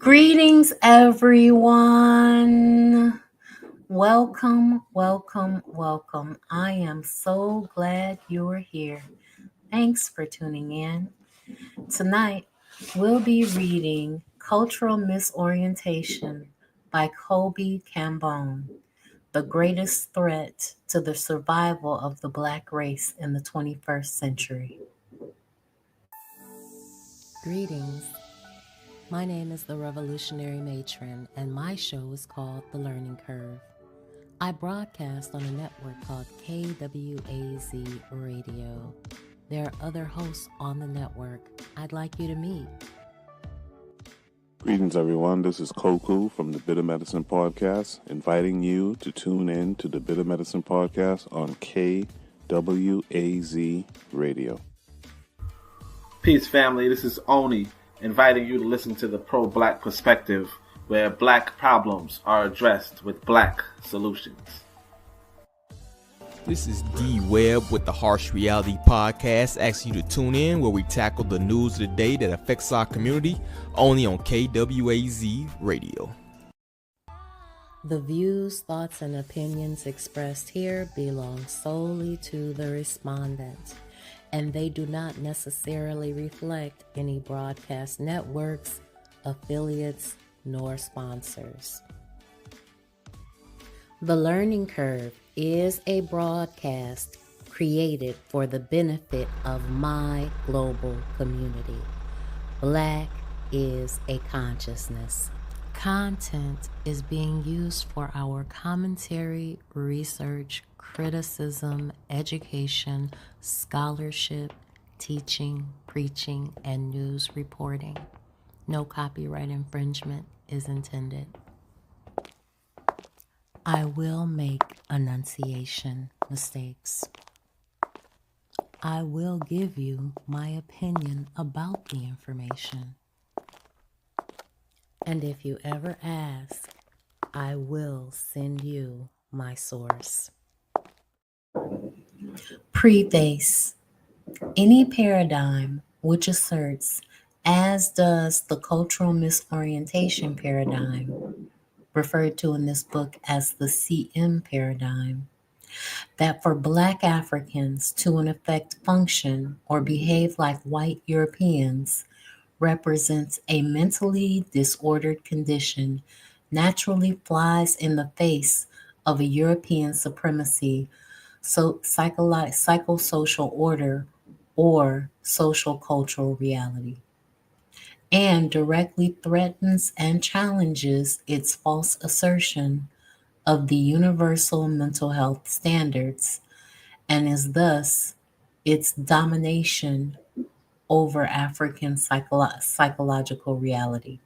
Greetings, everyone. Welcome, welcome, welcome. I am so glad you're here. Thanks for tuning in. Tonight, we'll be reading Cultural Misorientation by Kobe Cambone, the greatest threat to the survival of the Black race in the 21st century. Greetings. My name is the Revolutionary Matron, and my show is called The Learning Curve. I broadcast on a network called KWAZ Radio. There are other hosts on the network I'd like you to meet. Greetings, everyone. This is Koku from the Bitter Medicine Podcast, inviting you to tune in to the Bitter Medicine Podcast on KWAZ Radio. Peace, family. This is Oni, inviting you to listen to the Pro-Black Perspective, where Black problems are addressed with Black solutions. This is D Webb with the Harsh Reality Podcast, asking you to tune in where we tackle the news of the day that affects our community, only on KWAZ Radio. The views, thoughts, and opinions expressed here belong solely to the respondent, and they do not necessarily reflect any broadcast networks, affiliates, nor sponsors. The Learning Curve is a broadcast created for the benefit of my global community. Black is a consciousness. Content is being used for our commentary, research, criticism, education, scholarship, teaching, preaching, and news reporting. No copyright infringement is intended. I will make enunciation mistakes. I will give you my opinion about the information. And if you ever ask, I will send you my source. Preface. Any paradigm which asserts, as does the cultural misorientation paradigm, referred to in this book as the CM paradigm, that for Black Africans to in effect function or behave like white Europeans represents a mentally disordered condition, naturally flies in the face of a European supremacy, psychosocial order, or social cultural reality, and directly threatens and challenges its false assertion of the universal mental health standards, and is thus its domination over African psychological reality.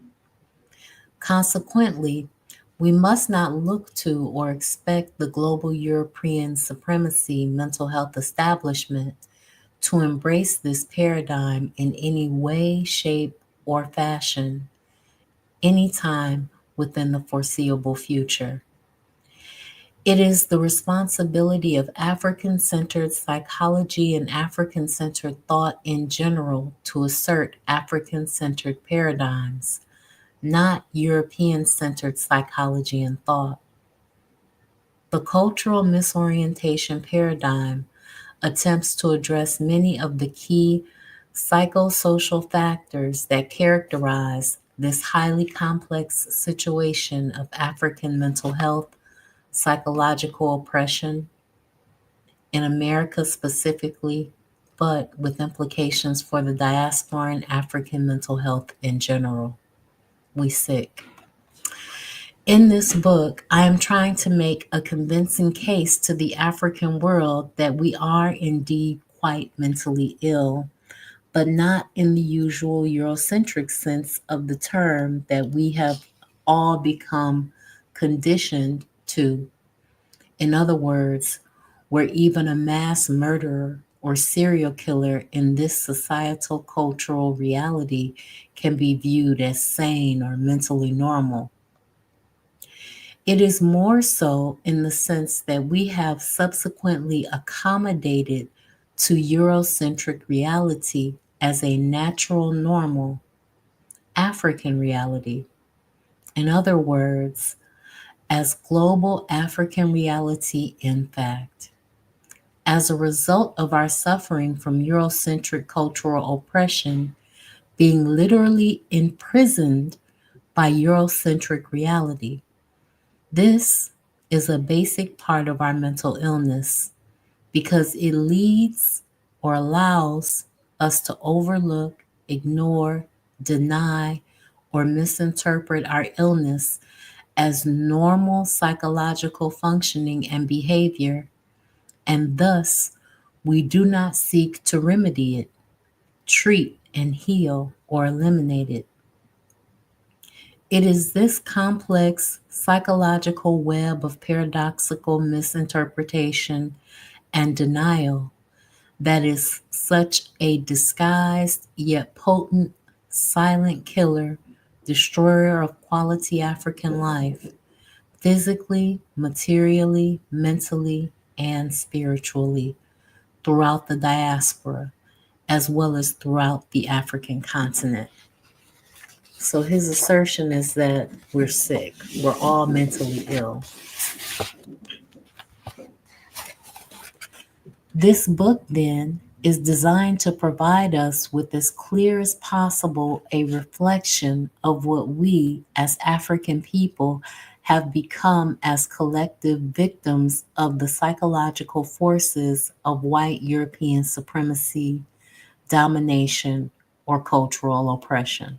Consequently, we must not look to or expect the global European supremacy mental health establishment to embrace this paradigm in any way, shape, or fashion anytime within the foreseeable future. It is the responsibility of African-centered psychology and African-centered thought in general to assert African-centered paradigms, not European-centered psychology and thought. The cultural misorientation paradigm attempts to address many of the key psychosocial factors that characterize this highly complex situation of African mental health, psychological oppression, in America specifically, but with implications for the diaspora and African mental health in general. We sick. In this book, I am trying to make a convincing case to the African world that we are indeed quite mentally ill, but not in the usual Eurocentric sense of the term that we have all become conditioned to. In other words, where even a mass murderer or serial killer in this societal cultural reality can be viewed as sane or mentally normal. It is more so in the sense that we have subsequently accommodated to Eurocentric reality as a natural, normal African reality, In other words, as global African reality in fact. As a result of our suffering from Eurocentric cultural oppression, being literally imprisoned by Eurocentric reality. This is a basic part of our mental illness because it leads or allows us to overlook, ignore, deny, or misinterpret our illness as normal psychological functioning and behavior, and thus we do not seek to remedy it, treat and heal, or eliminate it. It is this complex psychological web of paradoxical misinterpretation and denial that is such a disguised yet potent silent killer, destroyer of quality African life, physically, materially, mentally, and spiritually throughout the diaspora, as well as throughout the African continent. So his assertion is that we're sick, we're all mentally ill. This book, then, is designed to provide us with as clear as possible a reflection of what we as African people have become as collective victims of the psychological forces of white European supremacy, domination, or cultural oppression.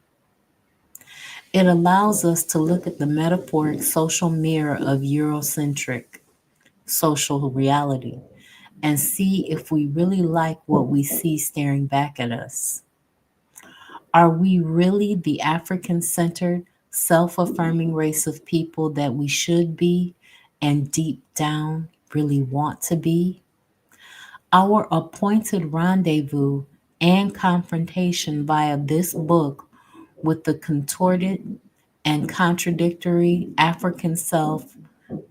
It allows us to look at the metaphoric social mirror of Eurocentric social reality and see if we really like what we see staring back at us. Are we really the African centered, self affirming race of people that we should be and deep down really want to be? Our appointed rendezvous and confrontation via this book with the contorted and contradictory African self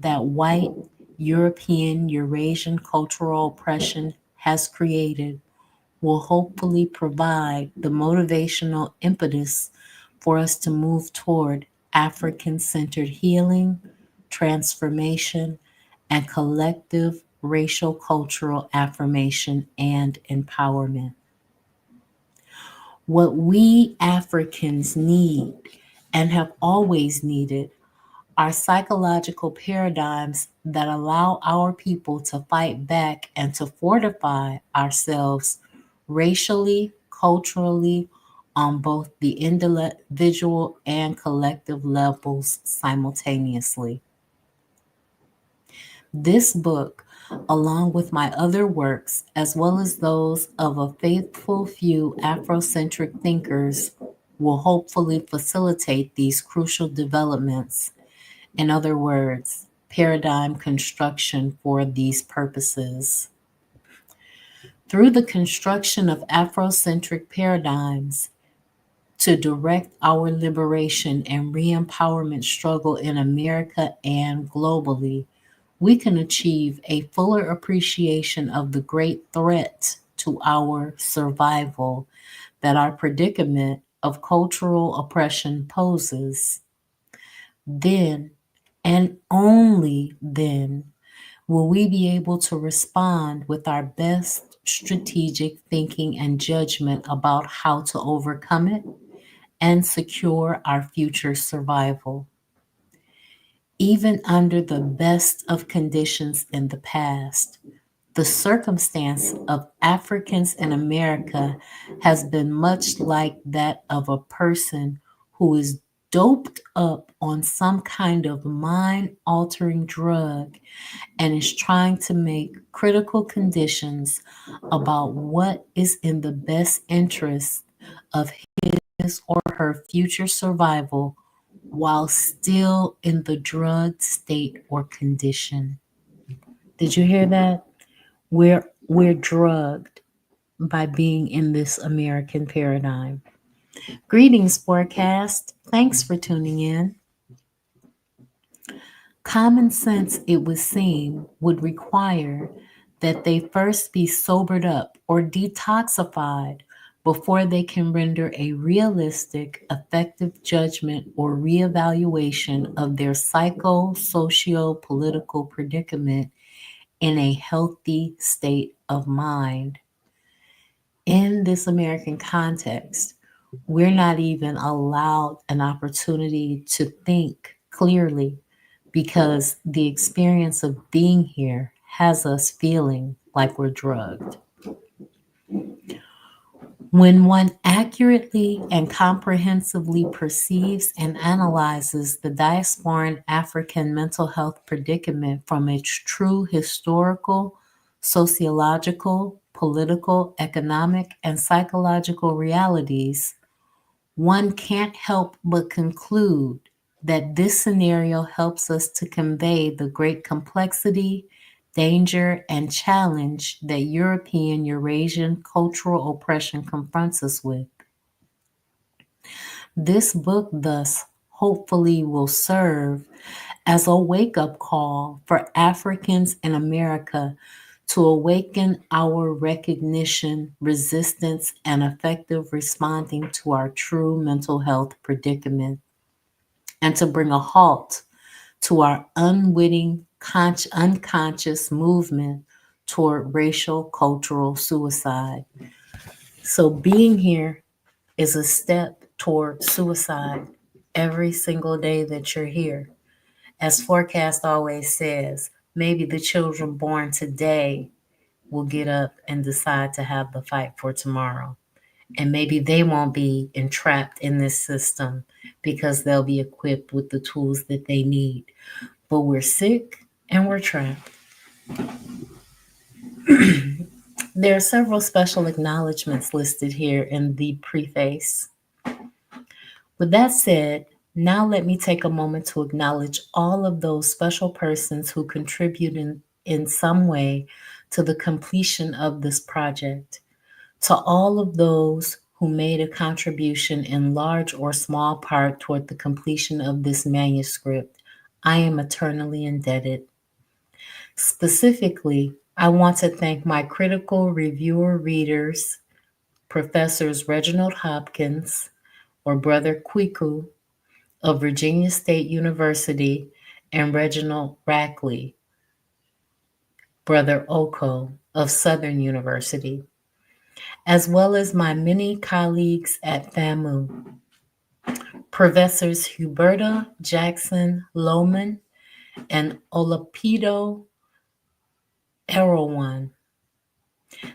that white European Eurasian cultural oppression has created will hopefully provide the motivational impetus for us to move toward African centered healing, transformation, and collective racial cultural affirmation and empowerment. What we Africans need and have always needed are psychological paradigms that allow our people to fight back and to fortify ourselves racially, culturally, on both the individual and collective levels simultaneously. This book, along with my other works, as well as those of a faithful few Afrocentric thinkers, will hopefully facilitate these crucial developments. In other words, paradigm construction for these purposes. Through the construction of Afrocentric paradigms to direct our liberation and re empowerment struggle in America and globally, we can achieve a fuller appreciation of the great threat to our survival that our predicament of cultural oppression poses. Then, and only then, will we be able to respond with our best strategic thinking and judgment about how to overcome it and secure our future survival. Even under the best of conditions in the past, the circumstance of Africans in America has been much like that of a person who is doped up on some kind of mind altering drug and is trying to make critical conditions about what is in the best interest of his or her future survival while still in the drugged state or condition. Did you hear that? We're drugged by being in this American paradigm. Greetings, forecast. Thanks for tuning in. Common sense, it would seem, would require that they first be sobered up or detoxified before they can render a realistic, effective judgment or reevaluation of their psycho socio political predicament in a healthy state of mind. In this American context, we're not even allowed an opportunity to think clearly because the experience of being here has us feeling like we're drugged. When one accurately and comprehensively perceives and analyzes the diasporan African mental health predicament from its true historical, sociological, political, economic, and psychological realities, one can't help but conclude that this scenario helps us to convey the great complexity, danger, and challenge that European Eurasian cultural oppression confronts us with. This book, thus, hopefully will serve as a wake up call for Africans in America to awaken our recognition, resistance, and effective responding to our true mental health predicament, and to bring a halt to our unwitting, unconscious movement toward racial cultural suicide. So, being here is a step toward suicide every single day that you're here. As Forecast always says, maybe the children born today will get up and decide to have the fight for tomorrow. And maybe they won't be entrapped in this system because they'll be equipped with the tools that they need. But we're sick and we're trapped. There are several special acknowledgments listed here in the preface. With that said, now let me take a moment to acknowledge all of those special persons who contribute in some way to the completion of this project. To all of those who made a contribution in large or small part toward the completion of this manuscript, I am eternally indebted. Specifically, I want to thank my critical reviewer readers, Professors Reginald Hopkins, or Brother Kwiku of Virginia State University, and Reginald Rackley, Brother Oko of Southern University, as well as my many colleagues at FAMU, Professors Huberta Jackson Lohman and Olapido Errowan.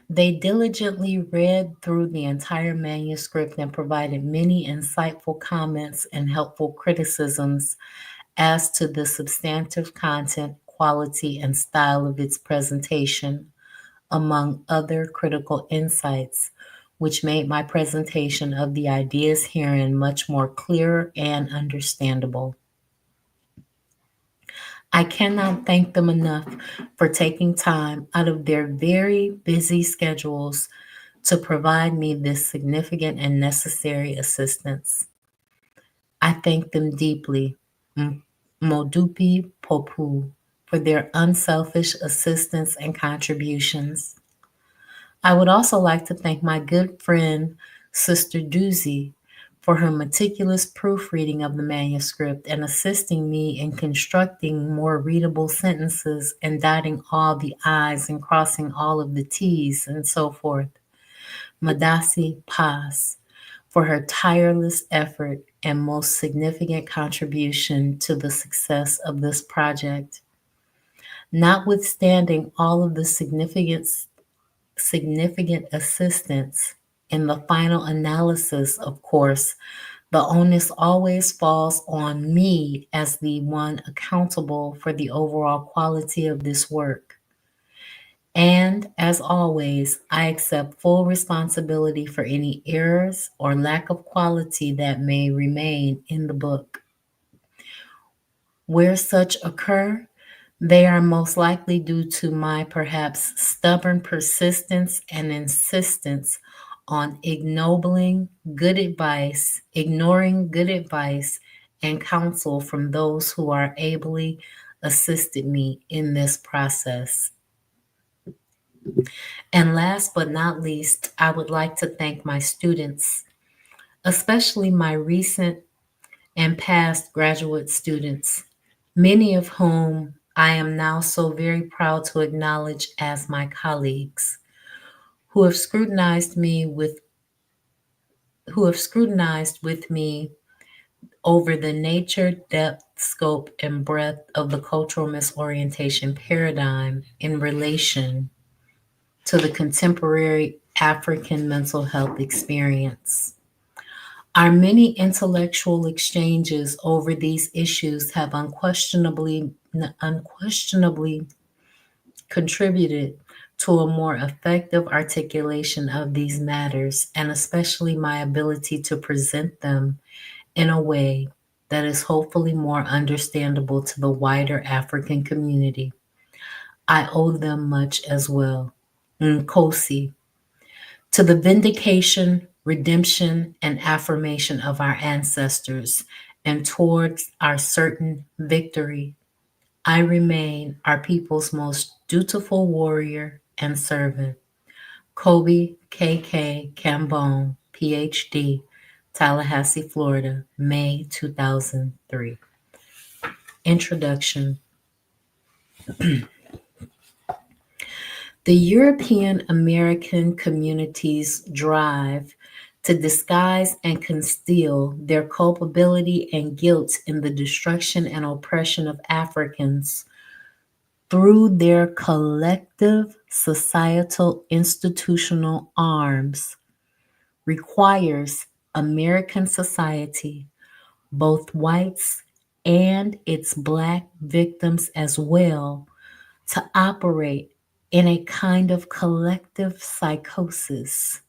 They diligently read through the entire manuscript and provided many insightful comments and helpful criticisms as to the substantive content, quality, and style of its presentation, among other critical insights, which made my presentation of the ideas herein much more clear and understandable. I cannot thank them enough for taking time out of their very busy schedules to provide me this significant and necessary assistance. I thank them deeply, Modupi Popu, for their unselfish assistance and contributions. I would also like to thank my good friend, Sister Doozy, for her meticulous proofreading of the manuscript and assisting me in constructing more readable sentences and dotting all the I's and crossing all of the T's and so forth. Madasi Paz, for her tireless effort and most significant contribution to the success of this project. Notwithstanding all of the significant assistance in the final analysis, of course, the onus always falls on me as the one accountable for the overall quality of this work. And as always, I accept full responsibility for any errors or lack of quality that may remain in the book. Where such occur, they are most likely due to my perhaps stubborn persistence and insistence on ignoring good advice and counsel from those who are ably assisted me in this process. And last but not least, I would like to thank my students, especially my recent and past graduate students, many of whom I am now so very proud to acknowledge as my colleagues, who have scrutinized me with who have scrutinized with me over the nature, depth, scope, and breadth of the cultural misorientation paradigm in relation to the contemporary African mental health experience. Our many intellectual exchanges over these issues have unquestionably contributed to a more effective articulation of these matters, and especially my ability to present them in a way that is hopefully more understandable to the wider African community. I owe them much as well. Nkosi, to the vindication, redemption, and affirmation of our ancestors, and towards our certain victory, I remain our people's most dutiful warrior and servant. Kobe K.K. Cambone, PhD, Tallahassee, Florida, May 2003. Introduction. The European American community's drive to disguise and conceal their culpability and guilt in the destruction and oppression of Africans through their collective societal institutional arms requires American society, both whites and its Black victims as well, to operate in a kind of collective psychosis.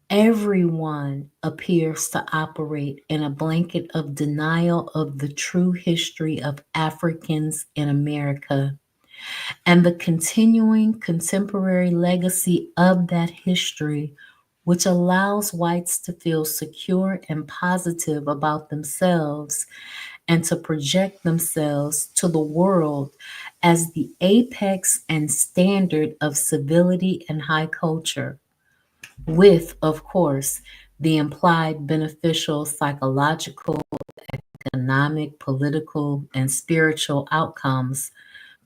Everyone appears to operate in a blanket of denial of the true history of Africans in America and the continuing contemporary legacy of that history, which allows whites to feel secure and positive about themselves and to project themselves to the world as the apex and standard of civility and high culture, with, of course, the implied beneficial psychological, economic, political, and spiritual outcomes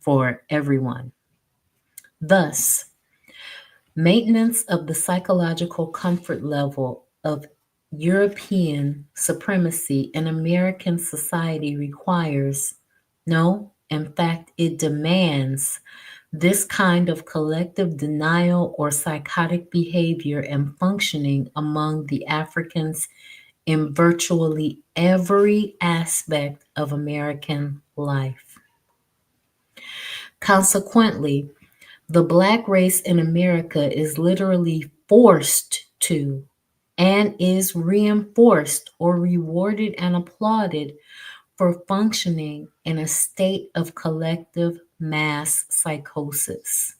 for everyone. Thus, maintenance of the psychological comfort level of European supremacy in American society requires, no, in fact, it demands this kind of collective denial or psychotic behavior and functioning among the Africans in virtually every aspect of American life. Consequently, the Black race in America is literally forced to and is reinforced or rewarded and applauded for functioning in a state of collective mass psychosis.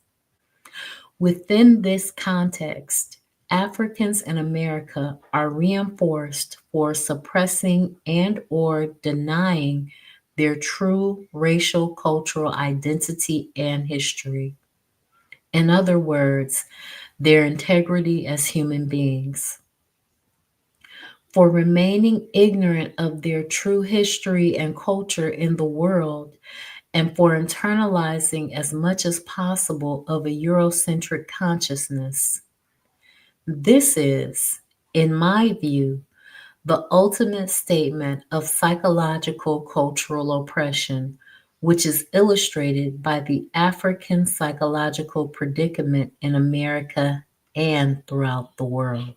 Within this context, Africans in America are reinforced for suppressing and or denying their true racial cultural identity and history. In other words, their integrity as human beings. For remaining ignorant of their true history and culture in the world, and for internalizing as much as possible of a Eurocentric consciousness. This is, in my view, the ultimate statement of psychological cultural oppression, which is illustrated by the African psychological predicament in America and throughout the world.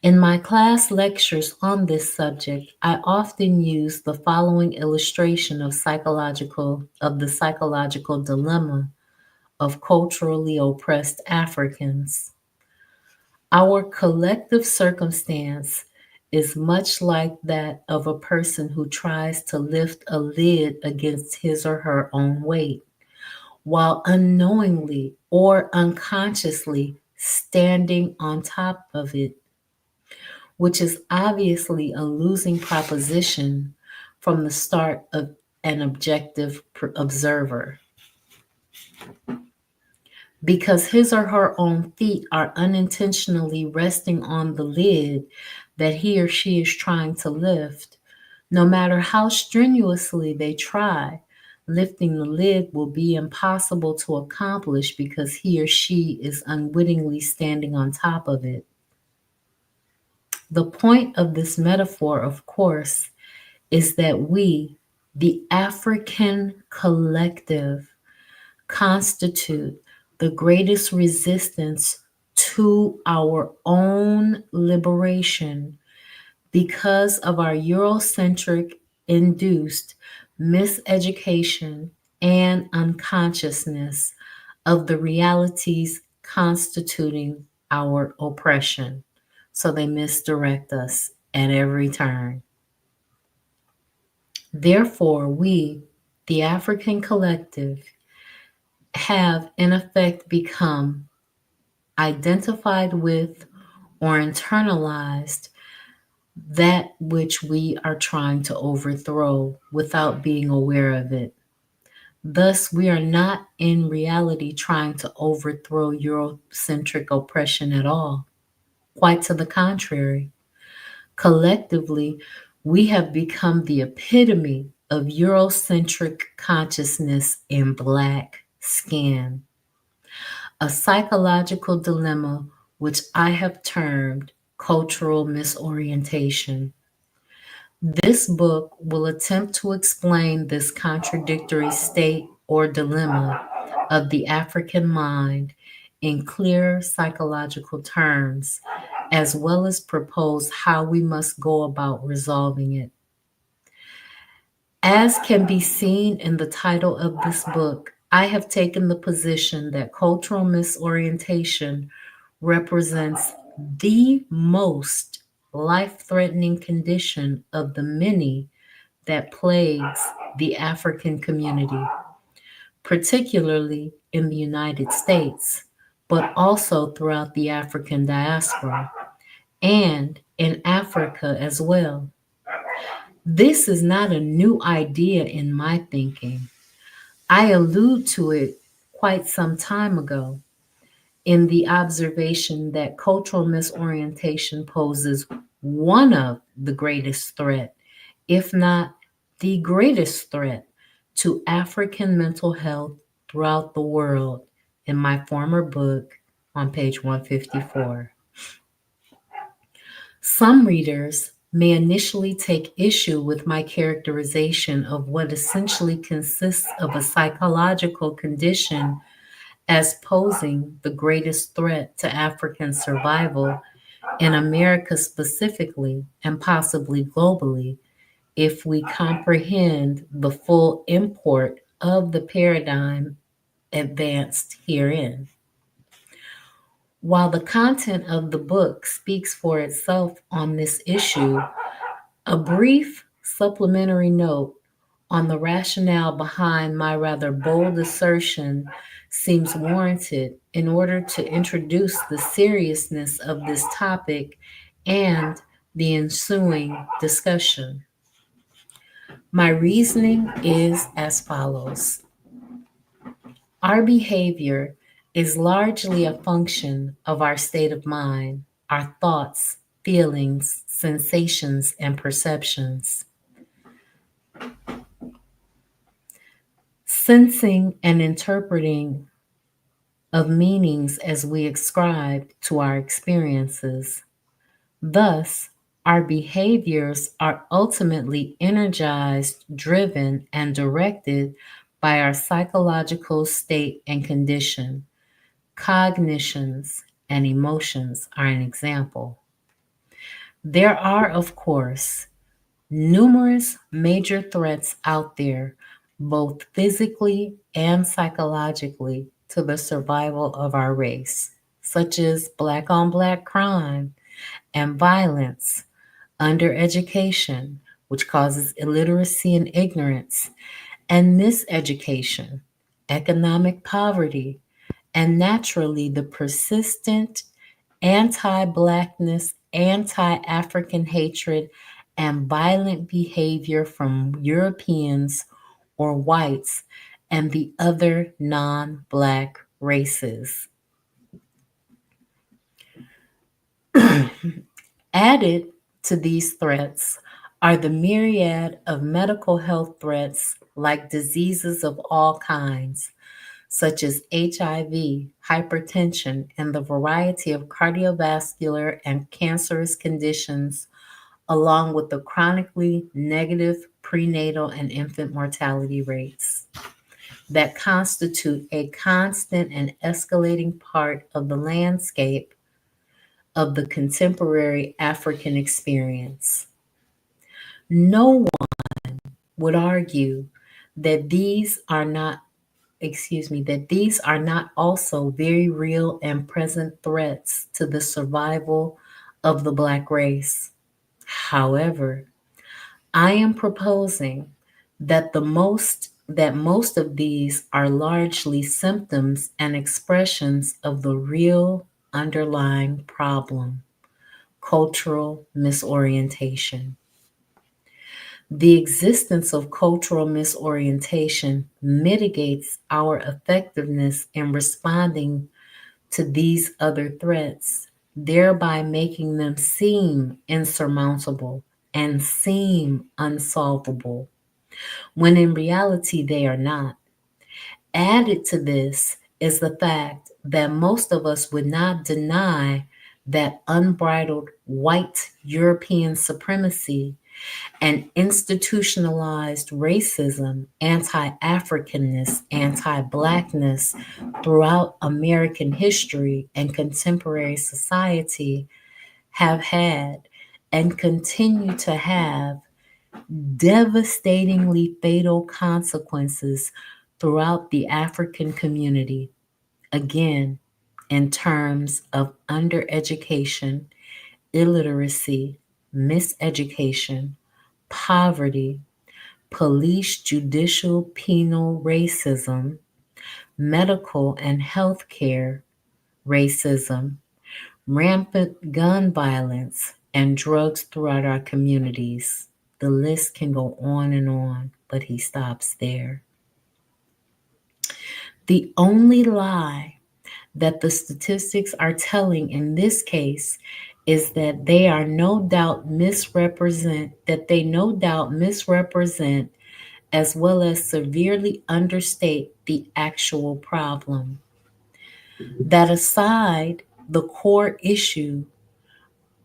In my class lectures on this subject, I often use the following illustration of the psychological dilemma of culturally oppressed Africans. Our collective circumstance is much like that of a person who tries to lift a lid against his or her own weight, while unknowingly or unconsciously standing on top of it, which is obviously a losing proposition from the start of an objective observer. because his or her own feet are unintentionally resting on the lid that he or she is trying to lift. No matter how strenuously they try, lifting the lid will be impossible to accomplish because he or she is unwittingly standing on top of it. The point of this metaphor, of course, is that we, the African collective, constitute the greatest resistance to our own liberation because of our Eurocentric induced miseducation and unconsciousness of the realities constituting our oppression. So they misdirect us at every turn. Therefore, we, the African collective, have in effect become identified with or internalized that which we are trying to overthrow without being aware of it. Thus, we are not in reality trying to overthrow Eurocentric oppression at all. Quite to the contrary. Collectively, we have become the epitome of Eurocentric consciousness in Black skin, a psychological dilemma which I have termed cultural misorientation. This book will attempt to explain this contradictory state or dilemma of the African mind in clear psychological terms, as well as propose how we must go about resolving it. As can be seen in the title of this book, I have taken the position that cultural misorientation represents the most life threatening condition of the many that plagues the African community, particularly in the United States, but also throughout the African diaspora and in Africa as well. This is not a new idea in my thinking. I allude to it quite some time ago in the observation that cultural misorientation poses one of the greatest threat, if not the greatest threat, to African mental health throughout the world in my former book on page 154. Some readers may initially take issue with my characterization of what essentially consists of a psychological condition as posing the greatest threat to African survival in America specifically and possibly globally if we comprehend the full import of the paradigm advanced herein. While the content of the book speaks for itself on this issue, a brief supplementary note on the rationale behind my rather bold assertion seems warranted in order to introduce the seriousness of this topic and the ensuing discussion. My reasoning is as follows. Our behavior is largely a function of our state of mind, our thoughts, feelings, sensations, and perceptions. Sensing and interpreting of meanings as we ascribe to our experiences. Thus, our behaviors are ultimately energized, driven, and directed by our psychological state and condition. Cognitions and emotions are an example. There are, of course, numerous major threats out there, both physically and psychologically, to the survival of our race, such as Black on Black crime and violence, undereducation, which causes illiteracy and ignorance, and miseducation, economic poverty, and naturally the persistent anti-Blackness, anti-African hatred, and violent behavior from Europeans or whites and the other non-Black races. Added to these threats are the myriad of medical health threats like diseases of all kinds, such as HIV, hypertension, and the variety of cardiovascular and cancerous conditions, along with the chronically negative prenatal and infant mortality rates that constitute a constant and escalating part of the landscape of the contemporary African experience. No one would argue that these are not also very real and present threats to the survival of the Black race. However, I am proposing that most of these are largely symptoms and expressions of the real underlying problem, cultural misorientation. The existence of cultural misorientation mitigates our effectiveness in responding to these other threats, thereby making them seem insurmountable and seem unsolvable, when in reality they are not. Added to this is the fact that most of us would not deny that unbridled white European supremacy and institutionalized racism, anti Africanness, anti Blackness throughout American history and contemporary society have had and continue to have devastatingly fatal consequences throughout the African community. Again, in terms of undereducation, illiteracy, miseducation, poverty, police, judicial, penal racism, medical and healthcare racism, rampant gun violence, and drugs throughout our communities. The list can go on, but he stops there. The only lie that the statistics are telling in this case is that they no doubt misrepresent as well as severely understate the actual problem. That aside, the core issue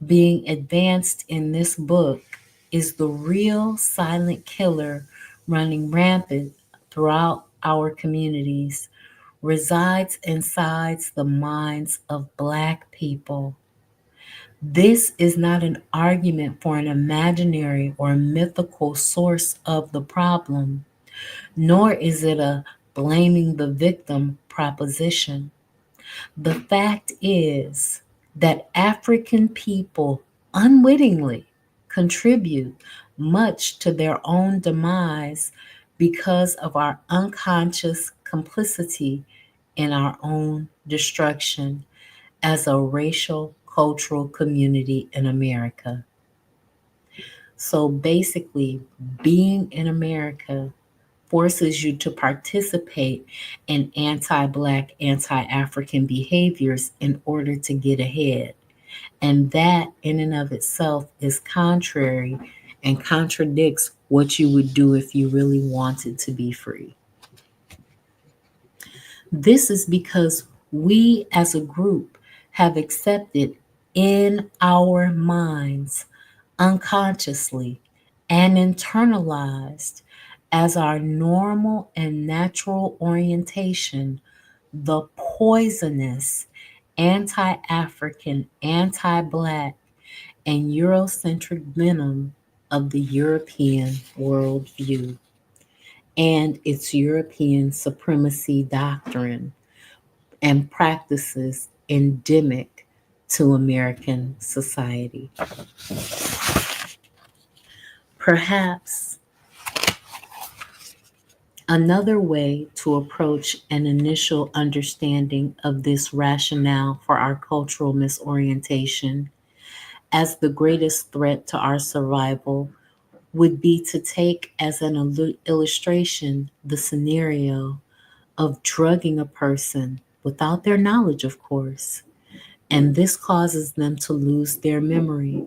being advanced in this book is the real silent killer running rampant throughout our communities resides inside the minds of Black people. This is not an argument for an imaginary or mythical source of the problem, nor is it a blaming the victim proposition. The fact is that African people unwittingly contribute much to their own demise because of our unconscious complicity in our own destruction as a racial cultural community in America. So basically, being in America forces you to participate in anti Black, anti African behaviors in order to get ahead. And that, in and of itself, is contrary and contradicts what you would do if you really wanted to be free. This is because we as a group have accepted in our minds, unconsciously, and internalized as our normal and natural orientation the poisonous, anti African, anti Black, and Eurocentric venom of the European worldview and its European supremacy doctrine and practices endemic to American society. Perhaps another way to approach an initial understanding of this rationale for our cultural misorientation as the greatest threat to our survival would be to take as an illustration the scenario of drugging a person without their knowledge, of course, and this causes them to lose their memory,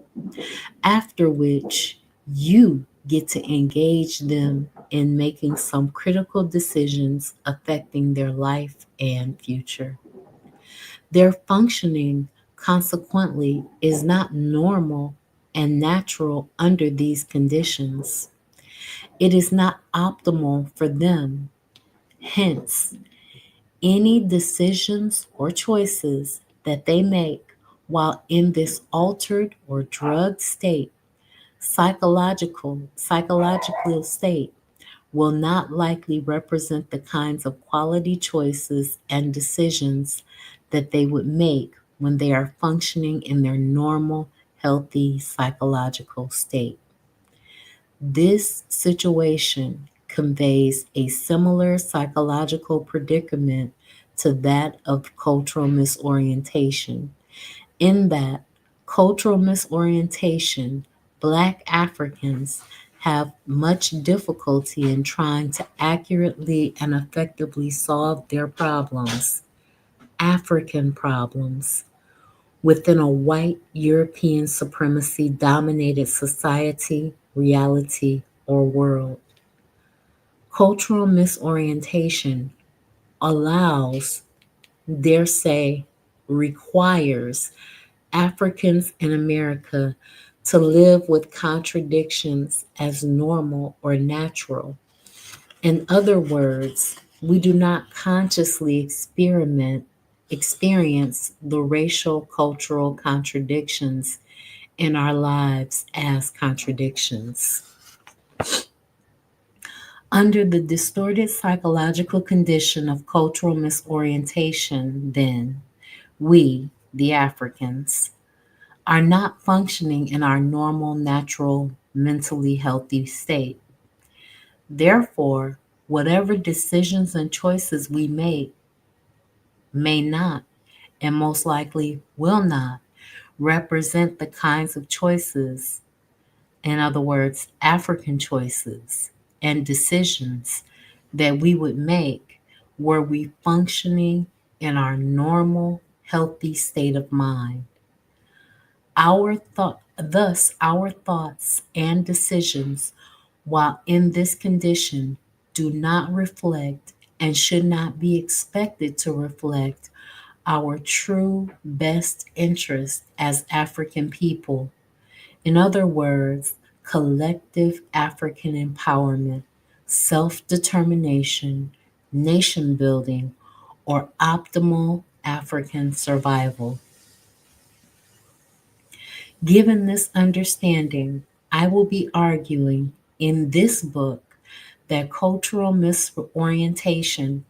after which you get to engage them in making some critical decisions affecting their life and future. Their functioning, consequently, is not normal and natural under these conditions. It is not optimal for them. Hence, any decisions or choices that they make while in this altered or drugged state, psychological state, will not likely represent the kinds of quality choices and decisions that they would make when they are functioning in their normal, healthy psychological state. This situation conveys a similar psychological predicament to that of cultural misorientation, in that cultural misorientation, Black Africans have much difficulty in trying to accurately and effectively solve their problems, African problems, within a white European supremacy dominated society, reality, or world. Cultural misorientation allows, dare say, requires Africans in America to live with contradictions as normal or natural. In other words, we do not consciously experience the racial cultural contradictions in our lives as contradictions. Under the distorted psychological condition of cultural misorientation, then, we, the Africans, are not functioning in our normal, natural, mentally healthy state. Therefore, whatever decisions and choices we make may not, and most likely will not, represent the kinds of choices, in other words, African choices and decisions that we would make were we functioning in our normal, healthy state of mind. Thus, our thoughts and decisions while in this condition do not reflect and should not be expected to reflect our true best interest as African people. In other words, collective African empowerment, self determination, nation building, or optimal African survival. Given this understanding, I will be arguing in this book that cultural misorientation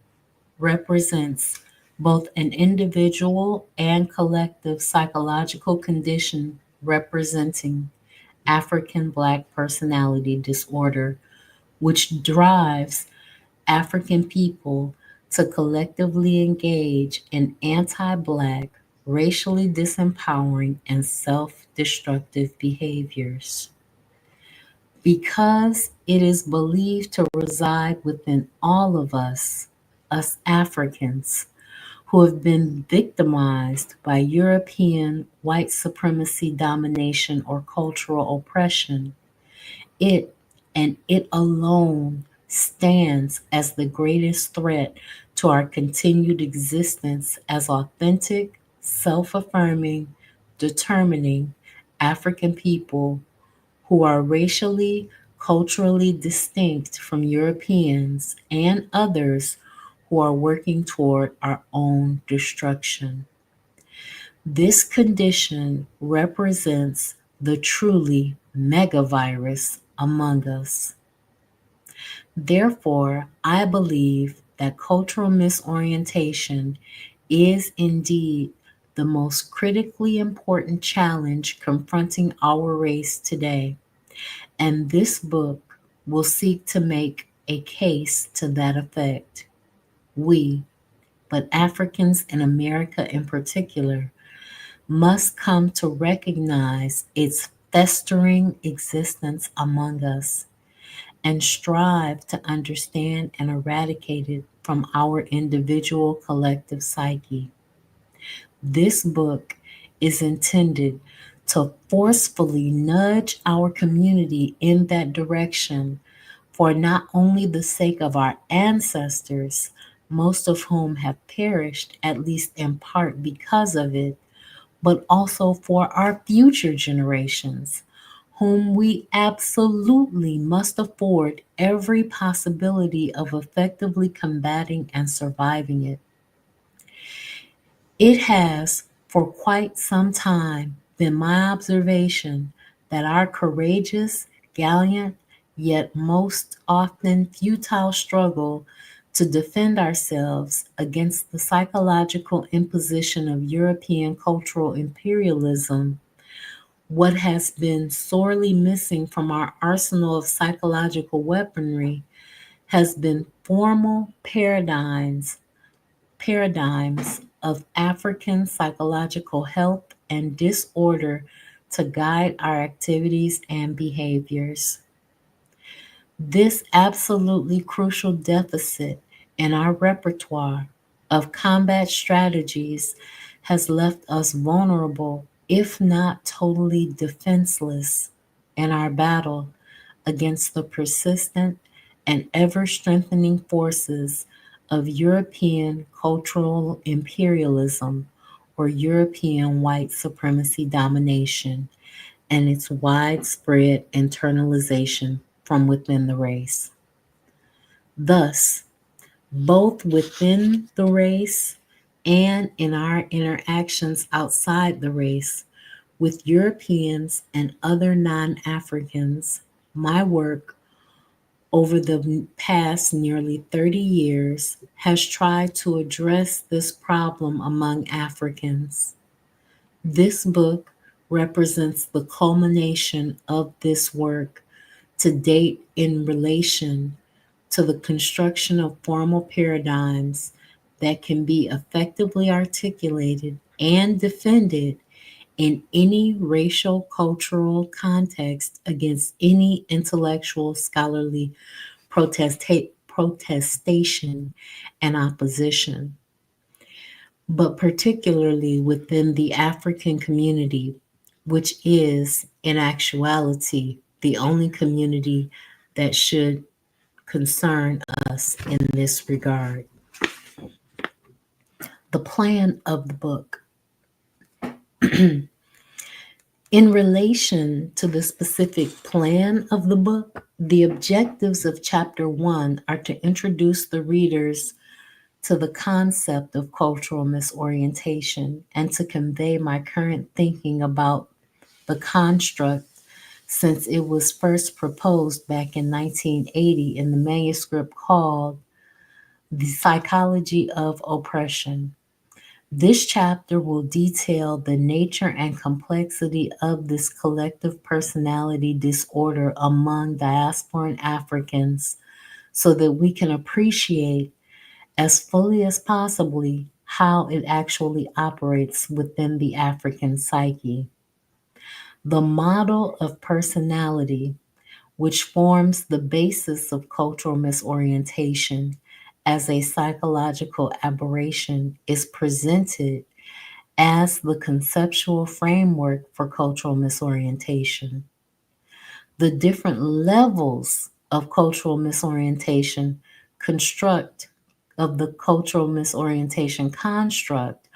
represents both an individual and collective psychological condition representing African Black personality disorder, which drives African people to collectively engage in anti Black, racially disempowering, and self destructive behaviors. Because it is believed to reside within all of us Africans, who have been victimized by European white supremacy domination or cultural oppression, it and it alone stands as the greatest threat to our continued existence as authentic, self affirming, determining African people who are racially, culturally distinct from Europeans and others who are working toward our own destruction. This condition represents the truly megavirus among us. Therefore, I believe that cultural misorientation is indeed the most critically important challenge confronting our race today, and this book will seek to make a case to that effect. We, but Africans in America in particular, must come to recognize its festering existence among us and strive to understand and eradicate it from our individual collective psyche. This book is intended to forcefully nudge our community in that direction for not only the sake of our ancestors, most of whom have perished, at least in part because of it, but also for our future generations, whom we absolutely must afford every possibility of effectively combating and surviving it. It has, for quite some time, been my observation that our courageous, gallant, yet most often futile struggle to defend ourselves against the psychological imposition of European cultural imperialism, what has been sorely missing from our arsenal of psychological weaponry has been formal paradigms of African psychological health and disorder to guide our activities and behaviors. This absolutely crucial deficit in our repertoire of combat strategies has left us vulnerable, if not totally defenseless, in our battle against the persistent and ever strengthening forces of European cultural imperialism or European white supremacy domination and its widespread internalization from within the race. Thus, both within the race and in our interactions outside the race with Europeans and other non Africans, my work over the past nearly 30 years has tried to address this problem among Africans. This book represents the culmination of this work to date in relation to the construction of formal paradigms that can be effectively articulated and defended in any racial cultural context against any intellectual scholarly protestation and opposition, but particularly within the African community, which is, in actuality, the only community that should concern us in this regard. The plan of the book. In relation to the specific plan of the book, the objectives of Chapter 1 are to introduce the readers to the concept of cultural misorientation and to convey my current thinking about the construct since it was first proposed back in 1980 in the manuscript called The Psychology of Oppression. This chapter will detail the nature and complexity of this collective personality disorder among diasporan Africans so that we can appreciate as fully as possibly how it actually operates within the African psyche. The model of personality, which forms the basis of cultural misorientation as a psychological aberration, is presented as the conceptual framework for cultural misorientation. The different levels of cultural misorientation construct of the cultural misorientation construct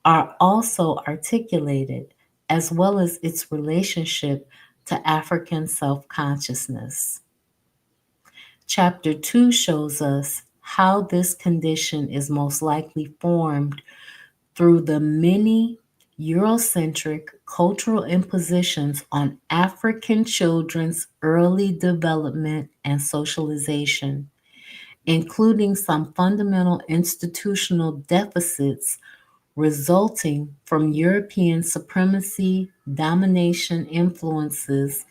are also articulated, as well as its relationship to African self-consciousness. Chapter 2 shows us how this condition is most likely formed through the many Eurocentric cultural impositions on African children's early development and socialization, including some fundamental institutional deficits resulting from European supremacy domination influences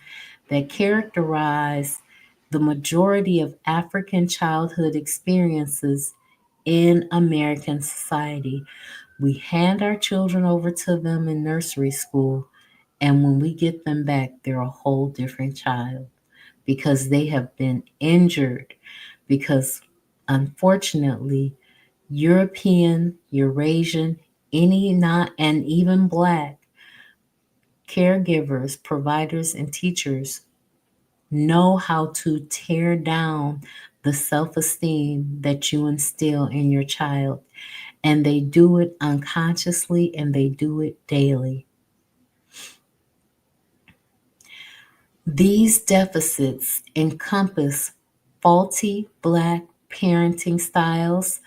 that characterize the majority of African childhood experiences in American society. We hand our children over to them in nursery school, and when we get them back, they're a whole different child because they have been injured, because Unfortunately, European, Eurasian, any not, and even Black caregivers, providers, and teachers know how to tear down the self esteem that you instill in your child. And they do it unconsciously and they do it daily. These deficits encompass faulty Black parenting styles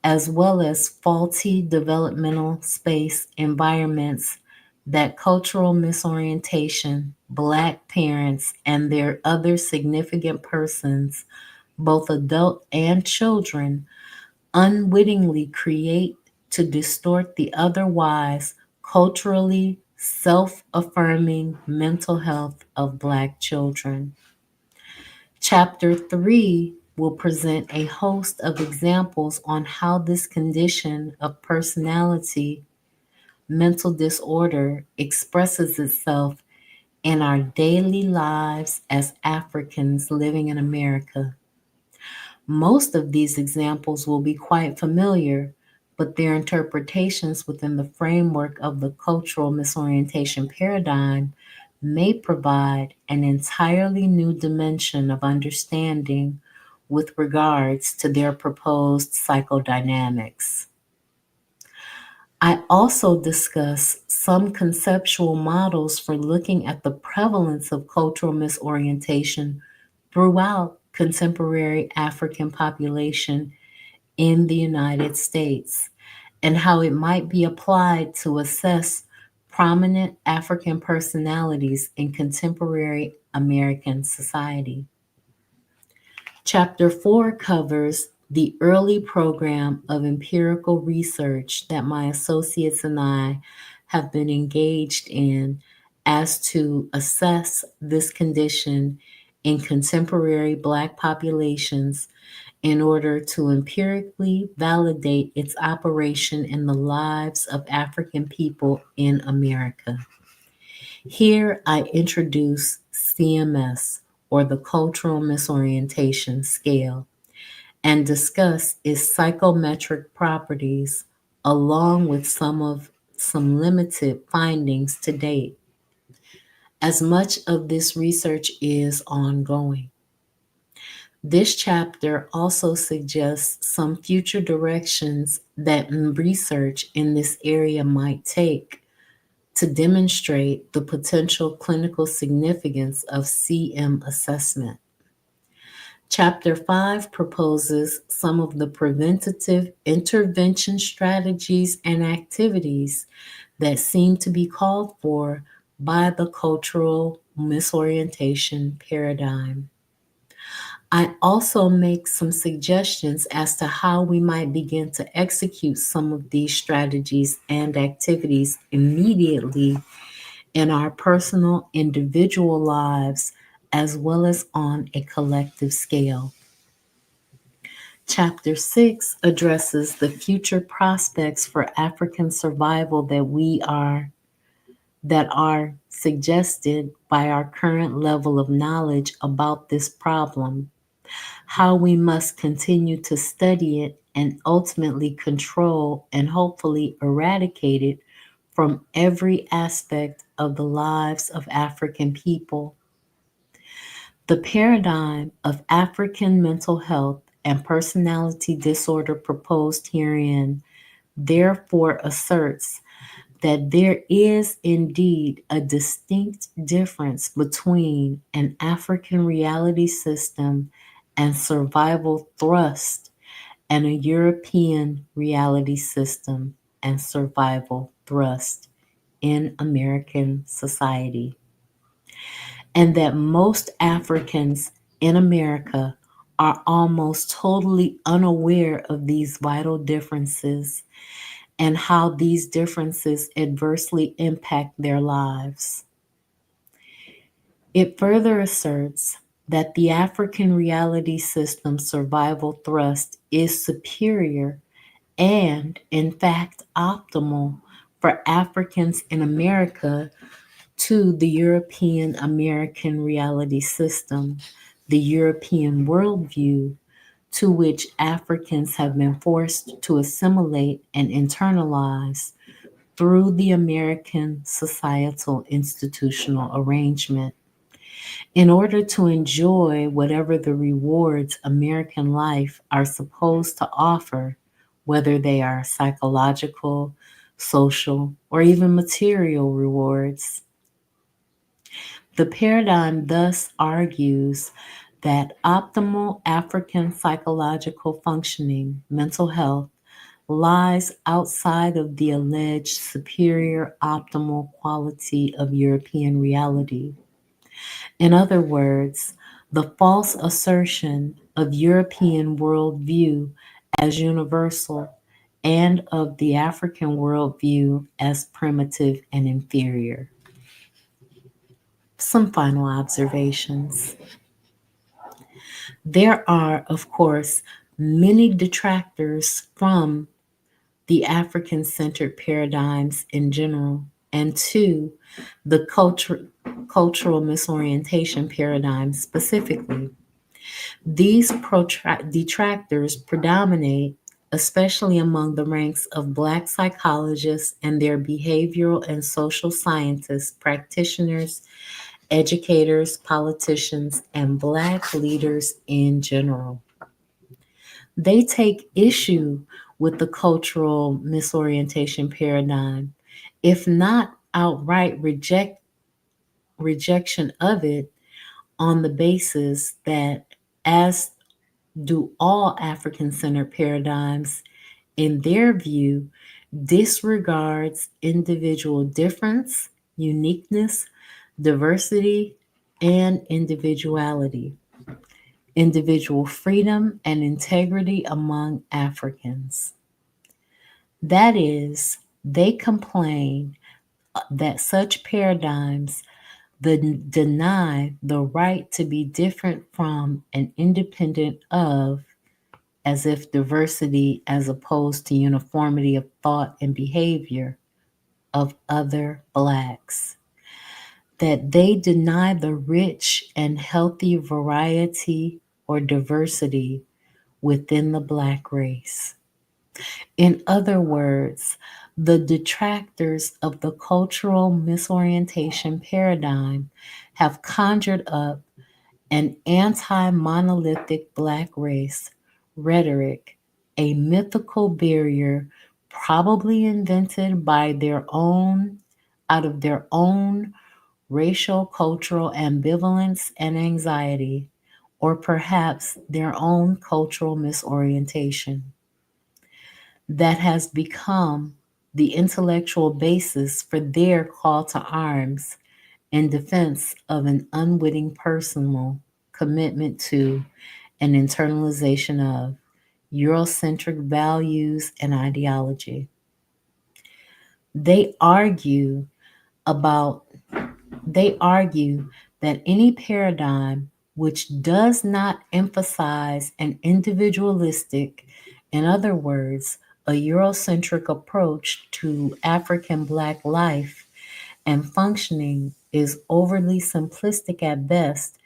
as well as faulty developmental space environments that cultural misorientation, Black parents, and their other significant persons, both adult and children, unwittingly create to distort the otherwise culturally self affirming mental health of Black children. Chapter 3 will present a host of examples on how this condition of personality mental disorder expresses itself in our daily lives as Africans living in America. Most of these examples will be quite familiar, but their interpretations within the framework of the cultural misorientation paradigm may provide an entirely new dimension of understanding with regards to their proposed psychodynamics. I also discuss some conceptual models for looking at the prevalence of cultural misorientation throughout contemporary African population in the United States and how it might be applied to assess prominent African personalities in contemporary American society. Chapter 4 covers the early program of empirical research that my associates and I have been engaged in as to assess this condition in contemporary Black populations in order to empirically validate its operation in the lives of African people in America. Here I introduce CMS, or the Cultural Misorientation Scale, and discuss its psychometric properties along with some limited findings to date, as much of this research is ongoing. This chapter also suggests some future directions that research in this area might take to demonstrate the potential clinical significance of CM assessment. Chapter 5 proposes some of the preventative intervention strategies and activities that seem to be called for by the cultural misorientation paradigm. I also make some suggestions as to how we might begin to execute some of these strategies and activities immediately in our personal, individual lives, as well as on a collective scale. Chapter 6 addresses the future prospects for African survival that are suggested by our current level of knowledge about this problem, how we must continue to study it and ultimately control and hopefully eradicate it from every aspect of the lives of African people. The paradigm of African mental health and personality disorder proposed herein therefore asserts that there is indeed a distinct difference between an African reality system and survival thrust and a European reality system and survival thrust in American society, and that most Africans in America are almost totally unaware of these vital differences and how these differences adversely impact their lives. It further asserts that the African reality system survival thrust is superior and, in fact, optimal for Africans in America to the European American reality system, the European worldview, to which Africans have been forced to assimilate and internalize through the American societal institutional arrangement. In order to enjoy whatever the rewards American life are supposed to offer, whether they are psychological, social, or even material rewards, the paradigm thus argues that optimal African psychological functioning, mental health, lies outside of the alleged superior optimal quality of European reality. In other words, the false assertion of European worldview as universal and of the African worldview as primitive and inferior. Some final observations. There are, of course, many detractors from the African centered paradigms in general, and two, the cultural misorientation paradigm specifically. These detractors predominate, especially among the ranks of Black psychologists and their behavioral and social scientists, practitioners, educators, politicians, and Black leaders in general. They take issue with the cultural misorientation paradigm, if not outright rejection of it, on the basis that, as do all African centered paradigms, in their view, disregards individual difference, uniqueness, diversity, and individuality, individual freedom and integrity among Africans. That is, they complain that such paradigms deny the right to be different from and independent of, as if diversity as opposed to uniformity of thought and behavior of other Blacks, that they deny the rich and healthy variety or diversity within the Black race. In other words, the detractors of the cultural misorientation paradigm have conjured up an anti monolithic Black race rhetoric, a mythical barrier probably invented by out of their own racial cultural ambivalence and anxiety, or perhaps their own cultural misorientation, that has become the intellectual basis for their call to arms in defense of an unwitting personal commitment to an internalization of Eurocentric values and ideology. They argue about they argue that any paradigm which does not emphasize an individualistic, in other words, a Eurocentric approach to African Black life and functioning is overly simplistic at best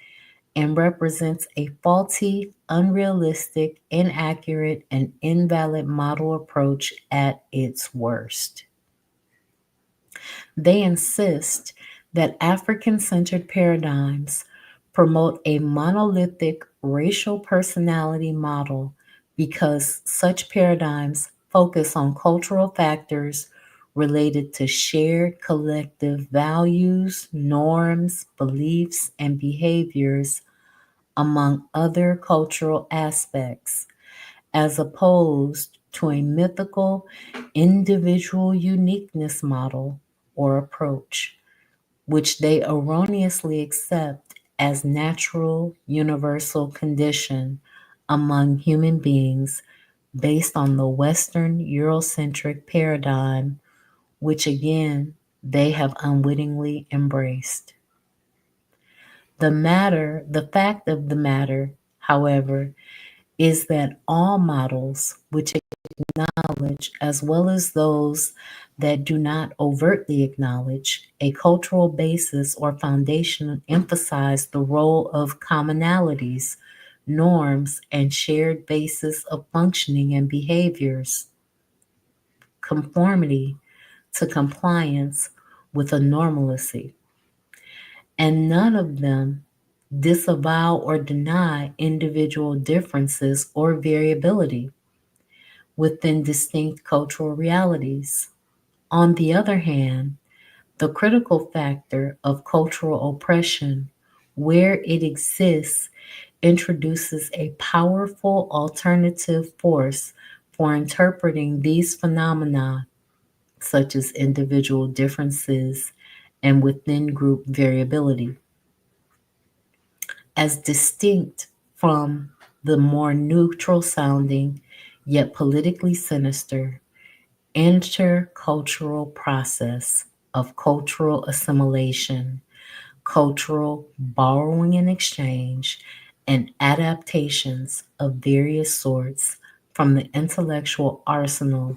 and represents a faulty, unrealistic, inaccurate, and invalid model approach at its worst. They insist that African centered paradigms promote a monolithic racial personality model because such paradigms focus on cultural factors related to shared collective values, norms, beliefs, and behaviors, among other cultural aspects, as opposed to a mythical individual uniqueness model or approach, which they erroneously accept as natural universal condition among human beings based on the Western Eurocentric paradigm, which again they have unwittingly embraced. The fact of the matter, however, is that all models which acknowledge, as well as those that do not overtly acknowledge, a cultural basis or foundation emphasize the role of commonalities, norms, and shared basis of functioning and behaviors, conformity to compliance with a normalcy. And none of them disavow or deny individual differences or variability within distinct cultural realities. On the other hand, the critical factor of cultural oppression, where it exists, introduces a powerful alternative force for interpreting these phenomena, such as individual differences and within group variability, as distinct from the more neutral sounding, yet politically sinister, intercultural process of cultural assimilation, cultural borrowing and exchange, and adaptations of various sorts from the intellectual arsenal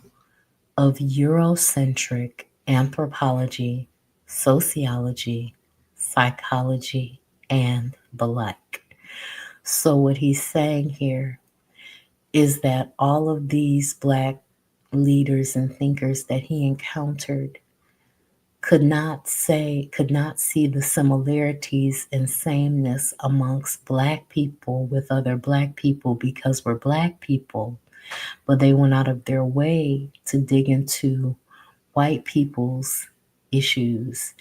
of Eurocentric anthropology, sociology, psychology, and the like. So, what he's saying here is that all of these Black leaders and thinkers that he encountered could not see the similarities and sameness amongst Black people with other Black people because we're Black people, but they went out of their way to dig into white people's issues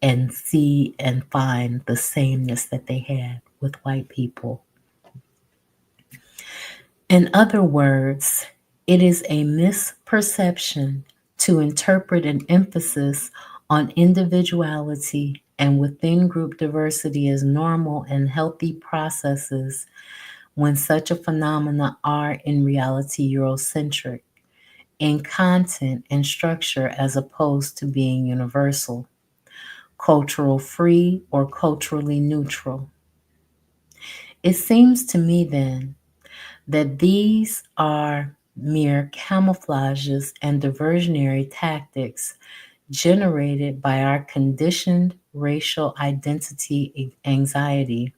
and see and find the sameness that they had with white people. In other words, it is a misperception to interpret an emphasis on individuality and within group diversity as normal and healthy processes when such a phenomena are in reality Eurocentric in content and structure as opposed to being universal, cultural free, or culturally neutral. It seems to me then that these are mere camouflages and diversionary tactics generated by our conditioned racial identity anxiety,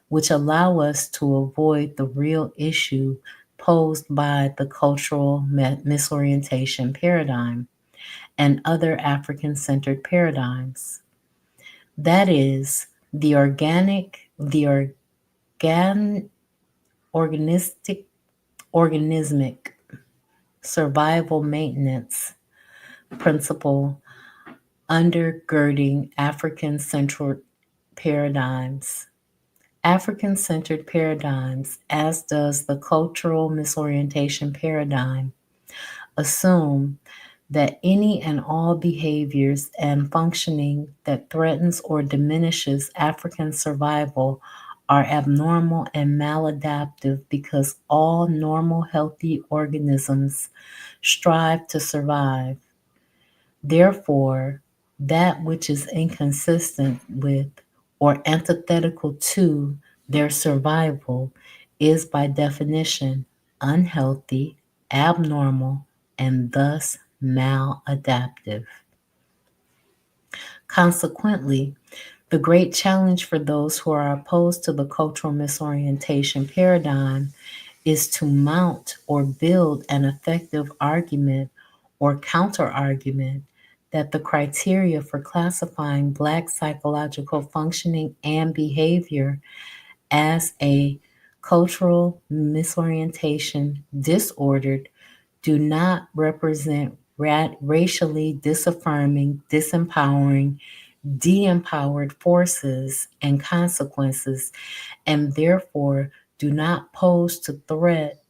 which allow us to avoid the real issue posed by the cultural misorientation paradigm and other African centered paradigms. That is, the organistic, organismic survival maintenance principle undergirding African centered paradigms. African centered paradigms, as does the cultural misorientation paradigm, assume that any and all behaviors and functioning that threatens or diminishes African survival are abnormal and maladaptive because all normal healthy organisms strive to survive. Therefore, that which is inconsistent with or antithetical to their survival is by definition unhealthy, abnormal, and thus maladaptive. Consequently, the great challenge for those who are opposed to the cultural misorientation paradigm is to mount or build an effective argument or counter argument that the criteria for classifying Black psychological functioning and behavior as a cultural misorientation disordered do not represent racially disaffirming, disempowering, de-empowered forces and consequences, and therefore do not pose a threat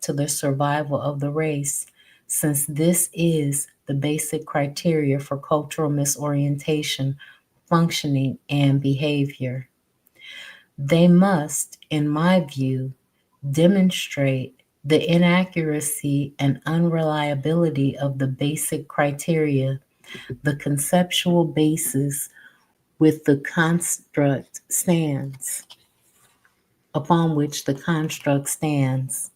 to the survival of the race, since this is the basic criteria for cultural misorientation, functioning, and behavior. They must, in my view, demonstrate the inaccuracy and unreliability of the basic criteria, the conceptual basis with the construct stands, upon which the construct stands.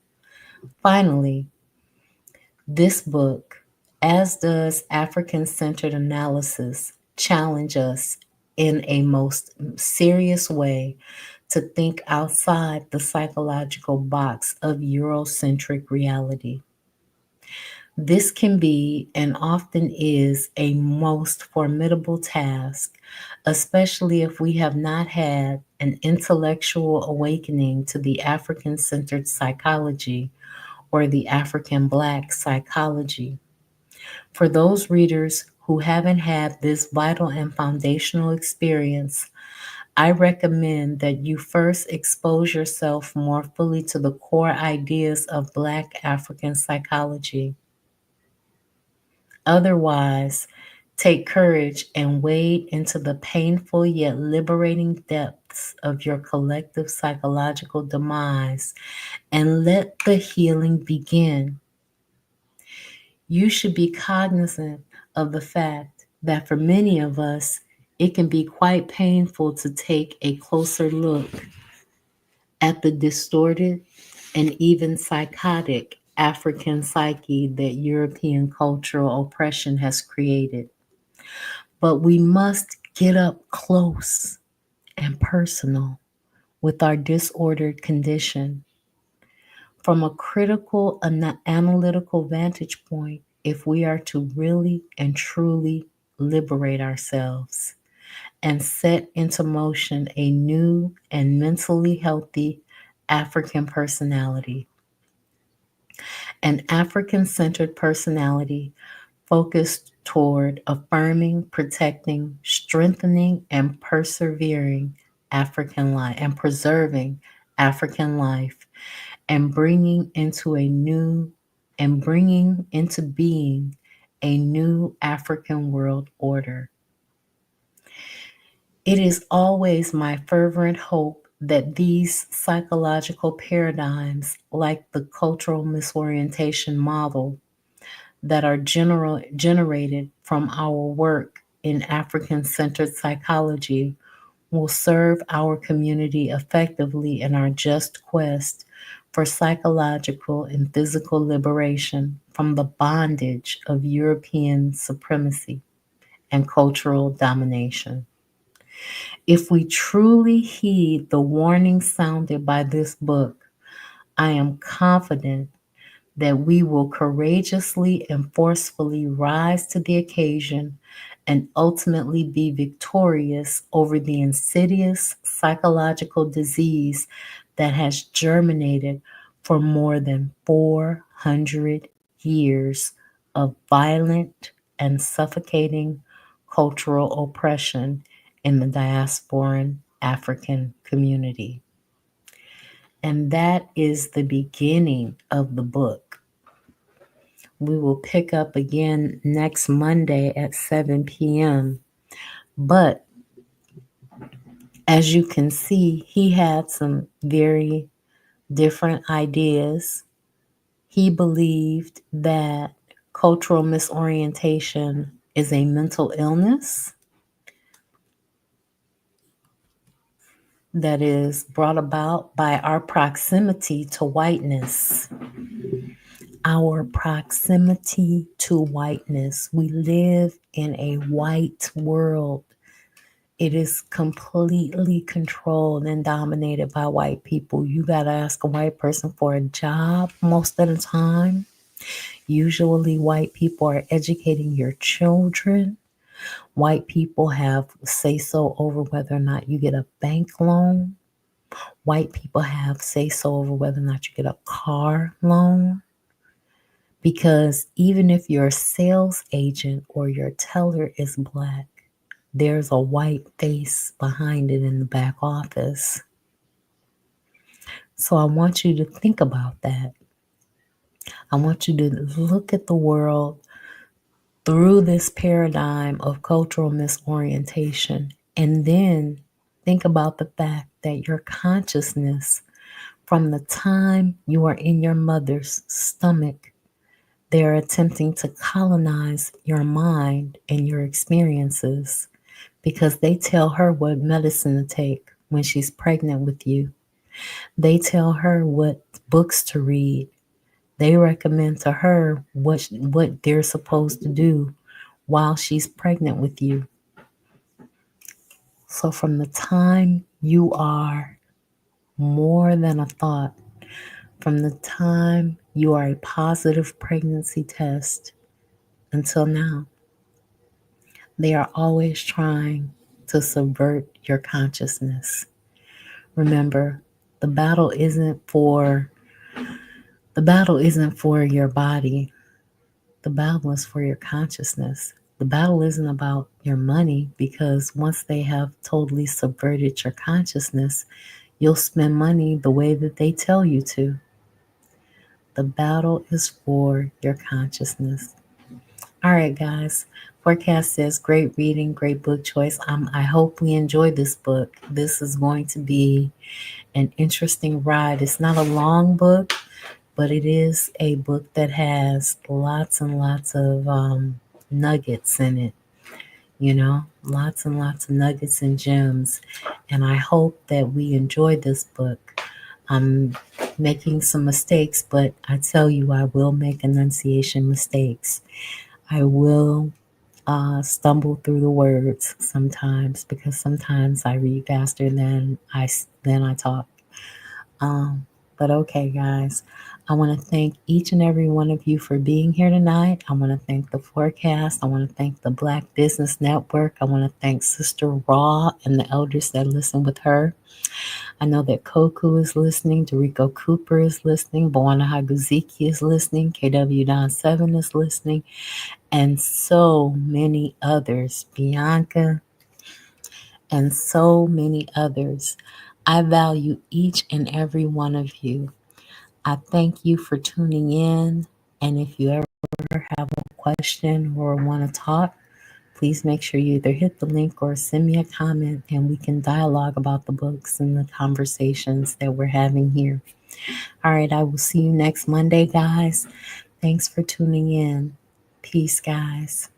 Finally, this book, as does African centered analysis, challenge us in a most serious way to think outside the psychological box of Eurocentric reality. This can be and often is a most formidable task, especially if we have not had an intellectual awakening to the African centered psychology or the African Black psychology. For those readers who haven't had this vital and foundational experience, I recommend that you first expose yourself more fully to the core ideas of Black African psychology. Otherwise, take courage and wade into the painful yet liberating depths of your collective psychological demise and let the healing begin. You should be cognizant of the fact that for many of us, it can be quite painful to take a closer look at the distorted and even psychotic African psyche that European cultural oppression has created. But we must get up close and personal with our disordered condition. From a critical and analytical vantage point, if we are to really and truly liberate ourselves and set into motion a new and mentally healthy African personality. An African centered personality focused toward affirming, protecting, strengthening, and persevering African life and preserving African life and bringing into being a new African world order. It is always my fervent hope that these psychological paradigms, like the cultural misorientation model, that are generated from our work in African centered psychology, will serve our community effectively in our just quest for psychological and physical liberation from the bondage of European supremacy and cultural domination. If we truly heed the warning sounded by this book, I am confident that we will courageously and forcefully rise to the occasion and ultimately be victorious over the insidious psychological disease that has germinated for more than 400 years of violent and suffocating cultural oppression in the diasporan African community. And that is the beginning of the book. We will pick up again next Monday at 7 p.m. But as you can see, he had some very different ideas. He believed that cultural misorientation is a mental illness that is brought about by our proximity to whiteness. Our proximity to whiteness. We live in a white world. It is completely controlled and dominated by white people. You got to ask a white person for a job most of the time. Usually, white people are educating your children. White people have say-so over whether or not you get a bank loan. White people have say-so over whether or not you get a car loan. Because even if your sales agent or your teller is Black, there's a white face behind it in the back office. So I want you to think about that. I want you to look at the world through this paradigm of cultural misorientation, and then think about the fact that your consciousness, from the time you are in your mother's stomach, they're attempting to colonize your mind and your experiences because they tell her what medicine to take when she's pregnant with you. They tell her what books to read. They recommend to her what they're supposed to do while she's pregnant with you. So from the time you are more than a thought. From the time you are a positive pregnancy test until now, they are always trying to subvert your consciousness. Remember, the battle isn't for the battle isn't for your body. The battle is for your consciousness. The battle isn't about your money because once they have totally subverted your consciousness, you'll spend money the way that they tell you to. The battle is for your consciousness. All right, guys. Forecast says great reading, great book choice. I hope we enjoy this book. This is going to be an interesting ride. It's not a long book, but it is a book that has lots and lots of nuggets in it, lots and lots of nuggets and gems. And I hope that we enjoy this book. I'm making some mistakes, but I tell you, I will make enunciation mistakes. I will stumble through the words sometimes because sometimes I read faster than I talk. Um, but okay, guys, I want to thank each and every one of you for being here tonight. I want to thank the forecast. I want to thank the Black Business Network. I want to thank Sister Raw and the elders that listen with her. I know that Koku is listening, Dorico Cooper is listening, Bwana Haguziki is listening, KW Don 7 is listening, and so many others. Bianca, and so many others. I value each and every one of you. I thank you for tuning in. And if you ever have a question or want to talk, please make sure you either hit the link or send me a comment and we can dialogue about the books and the conversations that we're having here. All right, I will see you next Monday, guys. Thanks for tuning in. Peace, guys.